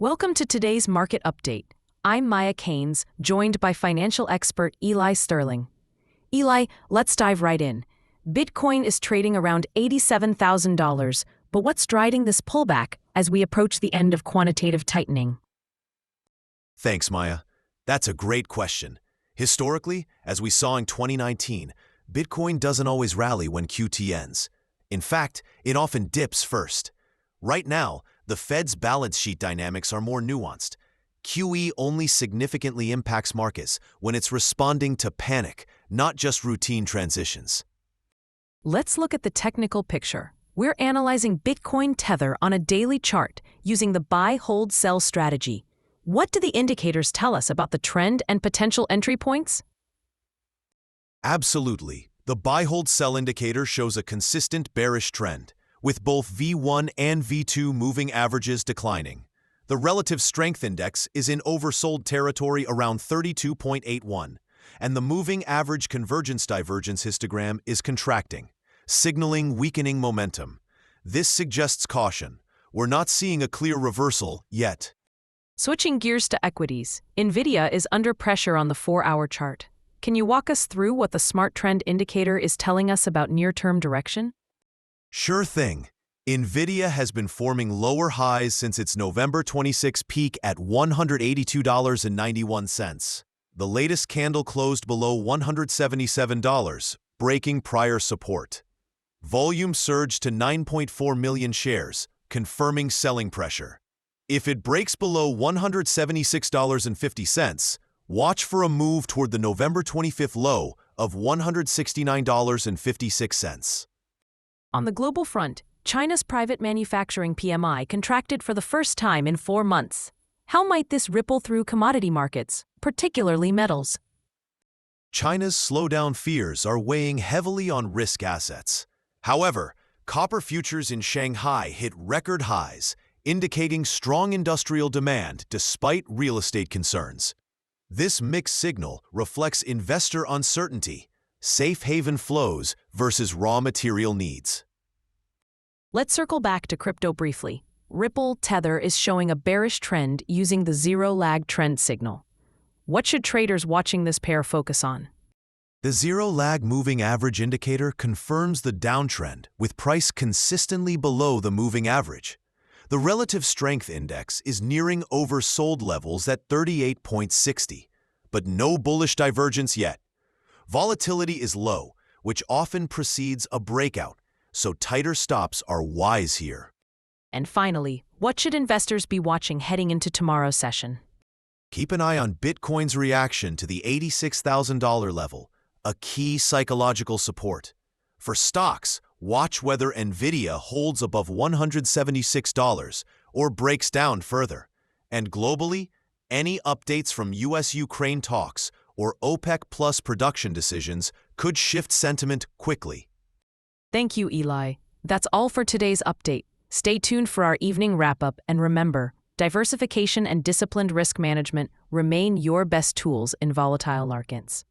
Welcome to today's market update. I'm Maya Keynes, joined by financial expert Eli Sterling. Eli, let's dive right in. Bitcoin is trading around $87,000, but what's driving this pullback as we approach the end of quantitative tightening? Thanks, Maya. That's a great question. Historically, as we saw in 2019, Bitcoin doesn't always rally when QT ends. In fact, it often dips first. Right now, the Fed's balance sheet dynamics are more nuanced. QE only significantly impacts markets when it's responding to panic, not just routine transitions. Let's look at the technical picture. We're analyzing Bitcoin Tether on a daily chart using the buy-hold-sell strategy. What do the indicators tell us about the trend and potential entry points? Absolutely. The buy-hold-sell indicator shows a consistent bearish trend, with both V1 and V2 moving averages declining. The relative strength index is in oversold territory around 32.81, and the moving average convergence-divergence histogram is contracting, signaling weakening momentum. This suggests caution. We're not seeing a clear reversal yet. Switching gears to equities, NVIDIA is under pressure on the 4-hour chart. Can you walk us through what the smart trend indicator is telling us about near-term direction? Sure thing. NVIDIA has been forming lower highs since its November 26 peak at $182.91. The latest candle closed below $177, breaking prior support. Volume surged to 9.4 million shares, confirming selling pressure. If it breaks below $176.50, watch for a move toward the November 25 low of $169.56. On the global front, China's private manufacturing PMI contracted for the first time in 4 months. How might this ripple through commodity markets, particularly metals? China's slowdown fears are weighing heavily on risk assets. However, copper futures in Shanghai hit record highs, indicating strong industrial demand despite real estate concerns. This mixed signal reflects investor uncertainty, safe haven flows versus raw material needs. Let's circle back to crypto briefly. Ripple Tether is showing a bearish trend using the zero-lag trend signal. What should traders watching this pair focus on? The zero-lag moving average indicator confirms the downtrend, with price consistently below the moving average. The relative strength index is nearing oversold levels at 38.60, but no bullish divergence yet. Volatility is low, which often precedes a breakout, so tighter stops are wise here. And finally, what should investors be watching heading into tomorrow's session? Keep an eye on Bitcoin's reaction to the $86,000 level, a key psychological support. For stocks, watch whether NVIDIA holds above $176 or breaks down further. And globally, any updates from US-Ukraine talks or OPEC Plus production decisions could shift sentiment quickly. Thank you, Eli. That's all for today's update. Stay tuned for our evening wrap-up, and remember, diversification and disciplined risk management remain your best tools in volatile markets.